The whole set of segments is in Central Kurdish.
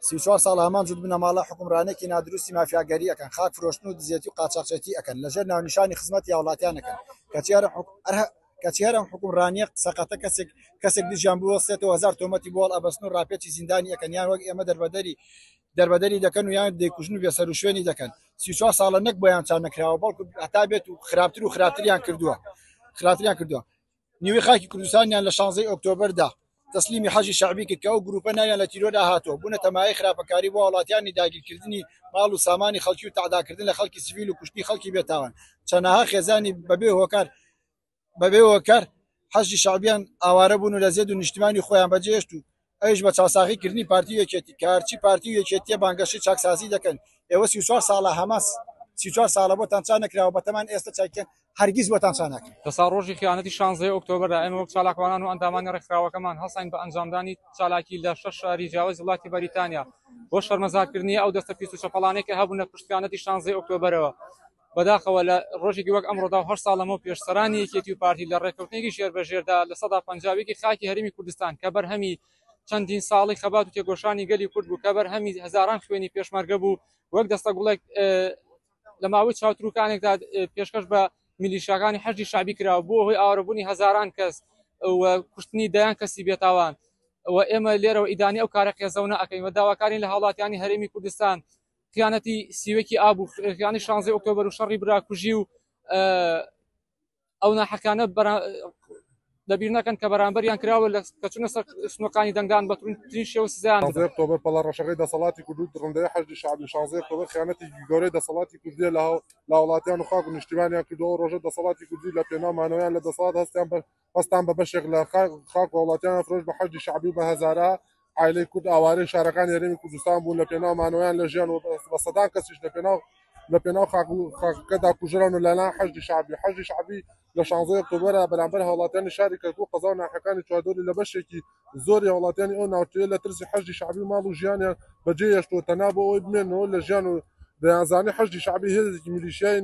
34 ساڵ هەمان جوود بنە ماڵە حکومڕانێکی نادروستی مافیاگەری ئەکەن، خاک فرۆشتن و دزێتی و قاچاقچێتی ئەکەن، لەژێر ناونیشانی خزمەتی هاوڵاتیان ئەکەن کەچیارە حکومڕانیە سەقەتە کەسێک دژیان بوەستێتەوە 1000 تۆمەتی بۆڵ ئەبەستن و ڕاپێکی زیندانی ئەکەن، یان وەک ئێمە دەربەدەری دەکەن و یان دەیکوژن و بێسەر و شوێنی دەکەن. 34 ساڵە نەک بۆیان چان نەکراوە، بەڵکو هەتا بێت و خراپتر و خراپتریان کردووە. نیوەی خاکی کوردستانیان لە 16 ئۆکتۆبەردا تەسلیمی حەجی شەعبی کرد کە ئەو گروپە ناویان لە تیرۆدا هاتووە، بوونە تەمایەی خراپەکاری بۆ وڵاتیانی داگیرکردنی ماڵ و سامانی خەڵکی و تەعداکردن لە خەڵکی سیڤیل و کوشتنی خەڵکی بێتاوان. چەندەها خێزانی بەبێ هۆکار حەجی شەعبیان ئاوارە بوون و لە زێد و نیشتیمانی خۆیان بەجێهێشت و ئەویش بە چاوساغیکردنی پارتی یەکێتی کە هەرچی پارتی و یەکێتیە بانگەشەی چاکسازی دەکەن. ئێوە 34 ساڵە هەماس 34 ساڵە بۆتان چا نەکراوە، بەتەمان ئێستا چاکەن هەرگیز بۆتان چا ناکەن. دەسا ڕۆژی خیانەتی 16 ئۆکتۆبەردا ئێمە وەک چالاکوانان و ئەندامانی ڕێکخراوەکەمان هەڵساین بە ئەنجامدانی چالاکی لە 6 شاری جیاواز وڵاتی بەریتانیا بۆ شەرمەزارکردنی ئەو دەستە پیس و چەپەڵانەی کە هەبوونە پشتیوانەتی 16 ئۆکتۆبەرەوە. بەداخەوە لە ڕۆژێکی وەک ئەمڕۆدا و 8 ساڵ لەمەوە پێشسەرانی یەکێتی و پارتی لە ڕێککەوتنێکی ژێربەژێردا لە سەدا پەنجاوێکی خاکی هەرێمی کوردستان کە بەرهەمی چەندین ساڵی خەبات و تێگۆشانی گەلی کورد بوو، کە بەرهەمی هەزاران خوێنی پێشمەرگە بوو، وەک دەستە گوڵێک لە ماوەی چاوتروکانێکدا پێشکەش بە میلیشیاکانی حەجی شەعبی کراوە بۆ هۆی ئاوارەبوونی هەزاران کەس و کوشتنی دەیان کەسی بێتاوان. و ئێمە لێرەوە ئیدانی ئەو کارە قێزەونە ئەەکەین و داواکارین لە هاوڵاتیانی هەرێمی کوردستان خیانەتی سیوەکی ئابوو، خیانی 16 ئۆکتۆبەر و شەڕی براکوژی و ئەو ناحەکانە دەبیر نەکەن کە بەرامبەریان کراوە لە کەچونە سەر سنووەکانی دەنگدان بە ترین شێوە سزایان بدەن. 16 ئۆکتۆبەر پەڵە ڕەشەکەی دەسەڵاتی کورد و ڕندەی حەجی شەعبی 16 ئۆکتۆبەر خیانەتی گەورەی دەسەڵاتی کوردیە لە وڵاتیان و خاک و نیشتیمانیان کردەوە. ڕۆژە دەسەڵاتی کوردی لە پێنامانەوەیان لە دەسەڵات هەستان بە بەشێک لە خاک و وڵاتیان فرۆش بە حەجی شەعبی بە هەزارە عایلەی کورد ئاوارەی شارەکانی هەرێمی کوردستان بوون لە پێنامانەوەیان لە ژیان و بە سەدان کەسیش لە پێناو خاکەکەدا کوژران و لەلایەن حەجی شەعبی لە 16 ئۆکتۆبەر بەرامبەر هاوڵاتیانی شاری کەرکوو قەزا و ناحەکانی چواردۆری لە بەشێکی زۆری هاوڵاتیانی ئەو ناوچەیە لە ترسی حەجی شەعبی ماڵ و ژیانیان بەجێهێشتووە تەنها بۆ ئەوەی بمێنەوە لە ژیان و دەیانزانی حەجی شەعبی هێزێکی میلیشیای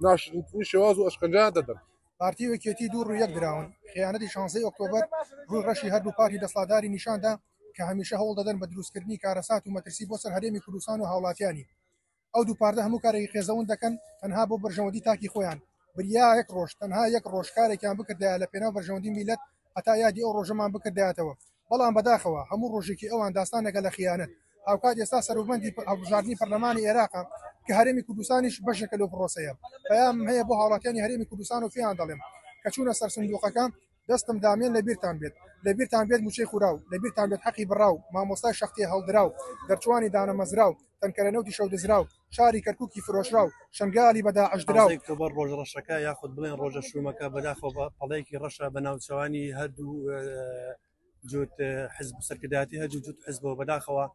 ناشرینتنی شێواز و ئەشکەنجیان دەدەن. پارتی یەکێتی دوو ڕوو یەک دراون. خیانەتی 16 ئۆکتۆبەر ڕووی ڕەشی هەردوو پارتی دەسەڵاتداری نیشاندا کە هەمیشە هەوڵ دەدەن بە دروستکردنی کارەسات و مەترسی بۆ سەر هەرێمی کوردستان و هاوڵاتیانی. ئەو دوو پارتە هەموو کارێکی خێزەون دەکەن تەنها بۆ بەرژەوەندی تاکی خۆیان. بریا یەک ڕۆژ تەنها یەک ڕۆژ کارێکیان بکردایە لە پێناو بەرژەوەندی میلەت هەتا یادی ئەو ڕۆژەمان بکردایەتەوە. بەڵام بەداخەوە هەموو ڕۆژێکی ئەوان داستانێکە لە خیانەت. هاوکات ئێستا سەروبەندی هەڵبژاردننی پەرلەمانی عێراقا کە هەرێمی کوردستانیش بەشێکە لەو پرۆسەیە. پەیام هەیە بۆ هاوڵاتیانی هەرێمی کوردستان و پێیان دەڵێم کە چوونە سەر سندوقەکان دەستم دامێن لەبیرتان بێت موچەی خوراو، لەبیرتان بێت حەقی بڕاو، مامۆستای شەختی هەڵدراو، دەرچوانی دانەمەزراو، تەنکەرەنەوتی شەو دزراو، شاری کەرکووکی فرۆشراو، شنگالی بەداعش دراو. ئۆکتۆبەر ڕۆژ ڕەشەکە یاخود بڵێن ڕۆژە شومەکە بەداخەوە پەڵەیەکی ڕەشە بە ناوچەوانی هەردوو جوت حزب سەرکردایەتی هەردوو جوت حزبەوە. بەداخەوە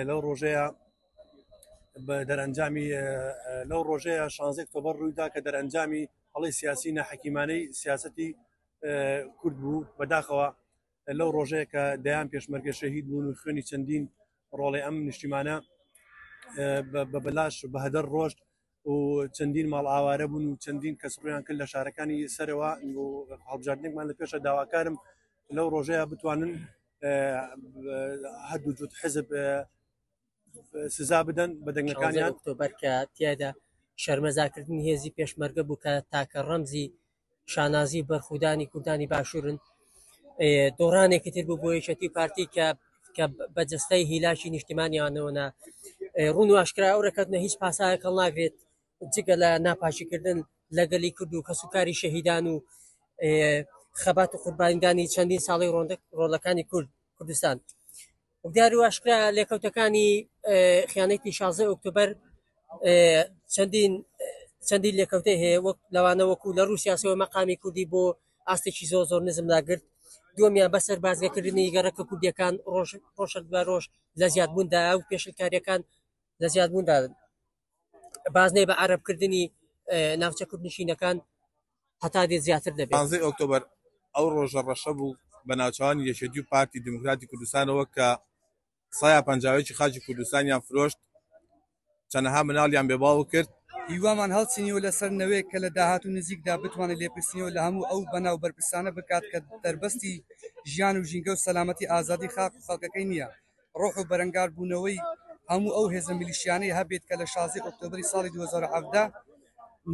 لەو ڕۆژەیە بە دەرەنجامی لەو ڕۆژەیە 16 ئۆکتۆبەر ڕوویدا کە دەرەنجامی هەڵی سیاسی ناحەکیمانەی سیاسەتی کورد بوو. بەداخەوە لەو ڕۆژەیە کە دەیان پێشمەرگە شەهید بوون و خوێنی چەندین ڕۆڵی ئەم نیشتیمانە بە بەلاش بە هەدەر ڕۆژت و چەندین ماڵ ئاوارە بوون و چەندین کەس ڕویان کرد لە شارەکانی سەرەوە و هەڵبژاردنێکمان لە پێشە داواکارم لەو ڕۆژەیە بتوانن هەردوو جوت حزب سزا بدەن بە دەنگەکانیان. ئۆکتۆبەر کە تیادا شەرمەزارکردنی هێزی پێشمەرگە بوو کە تاکە ڕەمزی شانازی بەرخودانی کوردانی باشوورن. دۆڕانێکی تر بوو بۆ یەکێتی پارتی کە بەجەستەی هیلاشی نیشتیمانیانەوەنا ڕوون و ئاشکرا ئەو ڕێکەوتنە هیچ پاسایەک هەڵ ناگرێت جگە لە ناپاشیکردن لەگەلی کورد و کەسوکاری شەهیدان و خەبات و قوربانیدانی چەندین ساڵی ڕۆڵەکانی کوردستان. دیار و ئاشکرا لێکەوتەکانی خیانەتی 16 ئۆکتۆبەر چەندین لێکەوتەی هەیە وەک لەوانە وەکو لە رووسیاسەوە مەقامی کوردی بۆ ئاستێکی زۆر نزمداگرت. دووەمیان بەسەر بازگەکردنی گەڕەکە کوردیەکان ڕۆژێک بە ڕۆژ لە زیادبووندا و پێشلکاریەکان لە زیادبووندا بازنەی بە عەرەبکردنی ناوچە کوردنشینەکان هەتا دێت زیاتر دەبێت. 16 ئۆکتۆبەر ئەو ڕۆژە ڕەشە بوو بە ناوچەوانی یەکێتی و پارتی دموکراتی کوردستانەوە کە 150 خاکی کوردستانیان فرۆشت، چەندەها مناڵیان بێباو کرد. هیوامان هەڵچینیەوە لەسەر نەوەیە کە لە داهاتوو نزیکدا بتوانێت لێپرسینەوە لە هەموو ئەو بەناو بەرپرسانە بکات کە دەربەستی ژیان و ژینگە و سەلامەتی ئازادی خاک و خەڵکەکەی نییە. ڕۆح و بەرەنگار بوونەوەی هەموو ئەو هێزە میلیشیانەی هەبێت کە لە 16 ئۆکتۆبری ساڵی 2017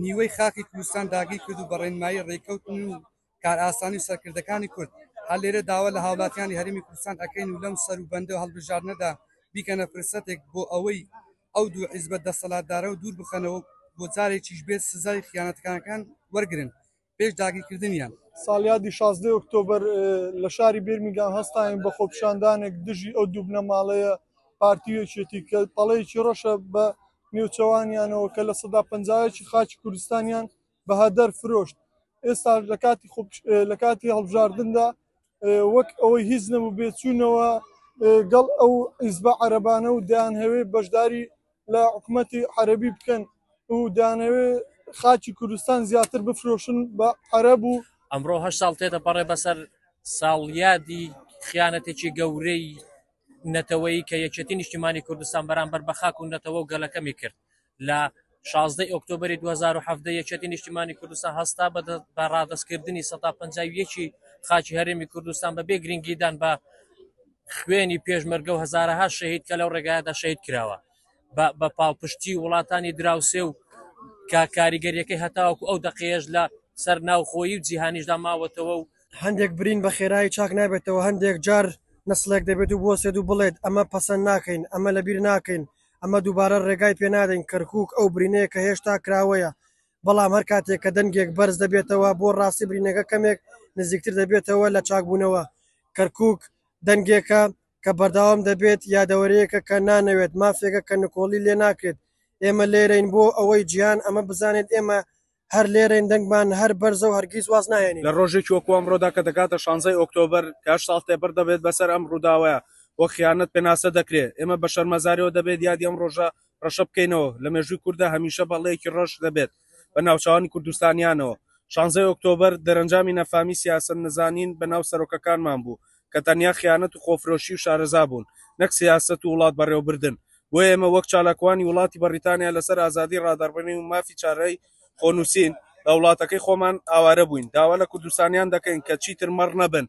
نیوەی خاکی کوردستان داگیر کرد و بە ڕێنمایی ڕێکەوتن و کار ئاسانی و سەرکردەکانی کورد هەر لێرە داوا لە هاوڵاتیانی هەرێمی کوردستان ئەکەین و لەم سەر و بەندە و هەڵبژاردنەدا بیکەنە فرسەتێک بۆ ئەوەی ئەو دوو حیزبە دەسەڵاتدارە و دوور بخەنەوە بۆ جارێکیش بێت سزای خیانەتەکانەکان وەرگرن پێش داگیرکردنیان. ساڵیادی 16 ئۆکتۆبەر لە شاری بێرمیگام هەستاین بە خۆپیشاندانێک دژی ئەو دوو بنەماڵەیە پارتیەکێتی کە تەڵەیەکی ڕەشە بە نێوچەوانیانەوە کە لە سەدا پەنجاوێکی خاچی کوردستانیان بە هەدەر فرۆشت. ئێستا لە کاتی هەڵبژاردندا وەک ئەوەی هیچ نەبوو بێت چوونەوە گەڵ ئەو حیزبە عەرەبانە و دەیانهەوێ بەشداری لە حکومەتی عەرەبی بکەن و دەیانەوێ خاچی کوردستان زیاتر بفرۆشن بە عەرەب و ئەمڕۆ 8 ساڵ تێتە پەڕێ بەسەر ساڵیادی خیانەتێکی گەورەی نەتەوەی کە یەکێتی نیشتیمانی کوردستان بەرامبەر بە خاک و نەتەوە و گەلەکەمی کرد لە 16 ئۆکتۆبری 2017 یەکێتی نیشتیمانی کوردستان هەستا بە ڕادەستکردنی 151 خاچی هەرێمی کوردستان بەبێ گرنگیدان بە خوێنی پێشمەرگە و هەزارەها شەهید کە لەو ڕێگایەدا شەهید کراوە بە پاڵپشتی وڵاتانی دراوسێ و کاریگەریەکەی هەتاوەکو ئەو دەقەیەش لە سەر ناوخۆیی و جیهانیشدا ماوەتەوە و هەندێک برین بە خێرایی چاک نابێتەوە هەندێک جار نسلێک دەبێت و بۆ سێد و بڵێت ئەمە پەسەند ناکەین ئەمە لەبیر ناکەین ئەمە دووبارە ڕێگای پێ نادەین کەرکووک ئەو برینەیە کە هێشتا کراوەیە بەڵام هەر کاتێک کە دەنگێک بەرز دەبێتەوە بۆ ڕاستی برینەکە کەمێک نزیکتر دەبێتەوە لە چاکبوونەوە کەرکووک دەنگێکە کە بەرداوام دەبێت یادەوەرەیەکە کە نانەوێت مافێکە کە نکۆڵی لێ ناکرێت ئێمە لێرەین بۆ ئەوەی گیان ئەمە بزانێت ئێمە هەر لێرەین دەنگمان هەر بەرزە و هەرگیز واز نایێنین لە ڕۆژێکی وەکو ئەمڕۆدا کە دەکاتە 16 ئۆکتۆبەر کە 8 ساڵ تێپەر دەبێت بەسەر ئەم ڕووداوەیە بۆ خیانەت پێناسە دەکرێت ئێمە بە شەرمەزاریەوە دەبێت یادی ئەم ڕۆژە ڕەشە بکەینەوە لە مێژووی کووردە هەمیشە بەڵەیەکی ڕەش دەبێت بە ناوچەوانی کوردستانیانەوە 16 ئۆکتۆبەر دەرەنجامی نەفامی سیاسەت نەزانین بە ناو سەرۆکەکانمان بوو کە تەنیا خیانەت و خۆفرۆشی و شارەزا بوون نەک سیاسەت و وڵات بەڕێوەبردن بۆ ئێمە وەک چالاکوانی وڵاتی بەریتانیا لەسەر ئازادی ڕادەربڕینی و مافی چارەی خۆنووسین لە وڵاتەکەی خۆمان ئاوارە بووین داوا لە کوردستانیان دەکەین کە چیتر مەڕ نەبن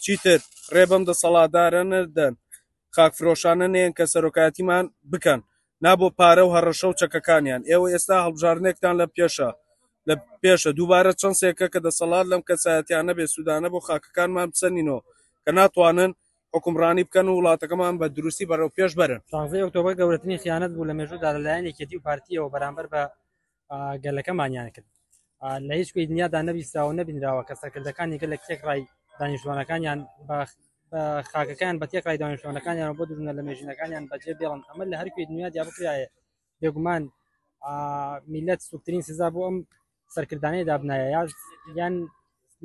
چیتر ڕێبەم دەسەڵاتدارە نەدەن خاکفرۆشانە نێن کە سەرۆکایەتیمان بکەن نابۆ پارە و هەڕەشە و چەکەکانیان ئێوە ئێستا هەڵبژاردنێکتان لە پێشە دووبارە چەند سێکە کە دەسەڵات لەم کەسایەتیانە بێ سوودانە بۆ خاکەکانمان بسەنینەوە کە ناتوانن حکومڕانی بکەن و وڵاتەکەمان بە دروستی بەرەو پێش بەرن 16 ئۆکتۆبەر گەورەترین خیانەت بوو لە مێژوودا لەلایەن یەکێتی و پارتیەوە بەرامبەر بە گەلەکەمانیان کرد لە هیچ کوێی دنیادا نەبیستراوە نەبینراوە کە سەرکردەکانی گەلێک تێکڕای دانیشتوانەکانیان بە خاکەکان بە تێکڕای دانیشتوانەکانیان بۆ دروستنە لە مێژینەکانیان بەجێ بێڵن ئەمە لە هەر کوێی دنیا دیا بکرایە بێگومان میلەت سوکترین سزا بۆ ئەم سەرکردانەیەدا بنایە یان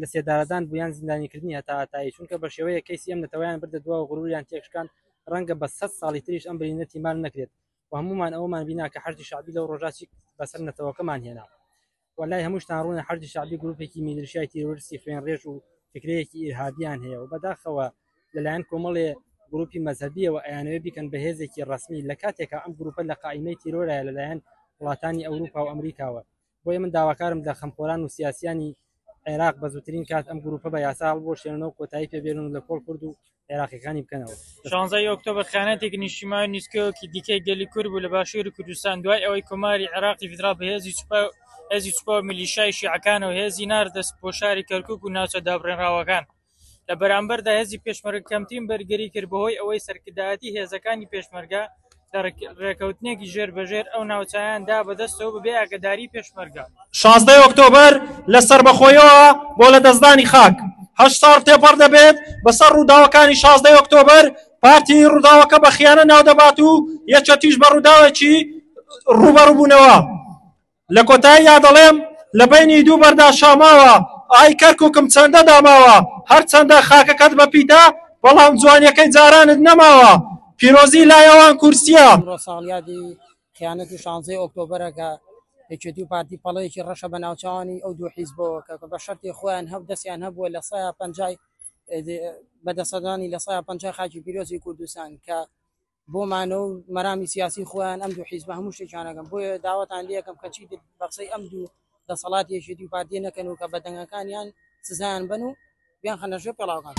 لە سێدارەدان بوو یان زیندانیکردنی هەتا ئاتایی چونکە بە شێوەیە کەیسی ئەم نەتەوەیان بردە دووە و غروریان تێکشکان ڕەنگە بە 100 ساڵی تریش ئەم برینەتی مال نەکرێت و هەمومان ئەومان بینا کە حەرجی شعبی لەو ڕۆژاتی بەسەر نەتەوەکەمان هێنا وەلای هەمووشتان ڕوونە حەرجی شعبی گروپێکی میلیشیای تیرۆریستی خوێنڕێژ و فکرەیەکی ئیرهابیان هەیە و بەداخەوە لەلایەن کۆمەڵێ گروپی مەزهبیەوە ئەیانەوێ بیکەن بە هێزێکی ڕسمی لە کاتێکە ئەم گروپە لە قائیمەی تیرۆرایە لەلایەن وڵاتانی ئەوروپا و ئەمریکاوە بۆیە من داواکارم لە خەمخۆران و سیاسیانی عێراق بە زووترین کات ئەم گروپە بە یاسا هەڵبۆشێنەوە کۆتایی پێبێنن لە کۆڵ کورد و عێراقیەکانی بکەنەوە 16 ئۆکتۆبەر خیانەتێکی نیشتیمانی نیسکەوەکی دیکەی گەلی کورد بوو لە باشووری کوردستان دوای ئەوەی کۆماری عێراقی فیدرال بە هێزی سوپا و میلیشای شیعەکانەوە هێزی ناردە بۆ شاری کەرکووک و ناوچە دابڕێنراوەکان لە بەرامبەردا هێزی پێشمەرگە کەمترین بەرگەری کرد بەهۆی ئەوەی سەرکردایەتی هێزەکانی پێشمەرگە لە ڕێکەوتنێکی ژێربەژێر ئەو ناوچەیاندا بەدەستەوە بەبێ ئاگاداری پێشمەرگە 16 ئۆکتۆبەر لەسەر بەخۆیەوە بۆ لە دەستدانی خاک 8 ساڵ تێپەڕ دەبێت بەسەر ڕووداوەکانی 16 ئۆکتۆبەر پارتی ڕووداوەکە بە خیانە ناو دەبات و یەکێتیش بە ڕووداوێکی ڕوبەڕووبوونەوە لە کۆتایی یا دەڵێم لە بینی دوو بەردا شاماوە ئای کەرکووکم چەندە داماوە هەرچەندە خاکەکەت بە پیتا بەڵام جوانیەکەی جارانت نەماوە پیرۆزی لایەوان کورسیە ساڵیادی خیانەتی 16 ئۆکتۆبەرە کە یەکێتی و پارتی پەڵەیەکی ڕەشە بە ناوچەوانی ئەو دوو حیزبەوە کە بە شەرتی خۆیان هەب دەستیان هەبووە لە 150 بەدەسەدانی لە 150 خاکی پیرۆزی کوردستان کە بۆمانە و مەرامی سیاسی خۆیان ئەم دوو حیزبە هەموو شتێکیانەکەم بۆیە داوەتان لێ یەکەم کە چی بەقسەی ئەم دوو دەسەڵاتی یەکێتی و پارتی نەکەن و کە بەدەنگەکانیان سزایان بن و بیان خەنەژێ پێڵاوەکان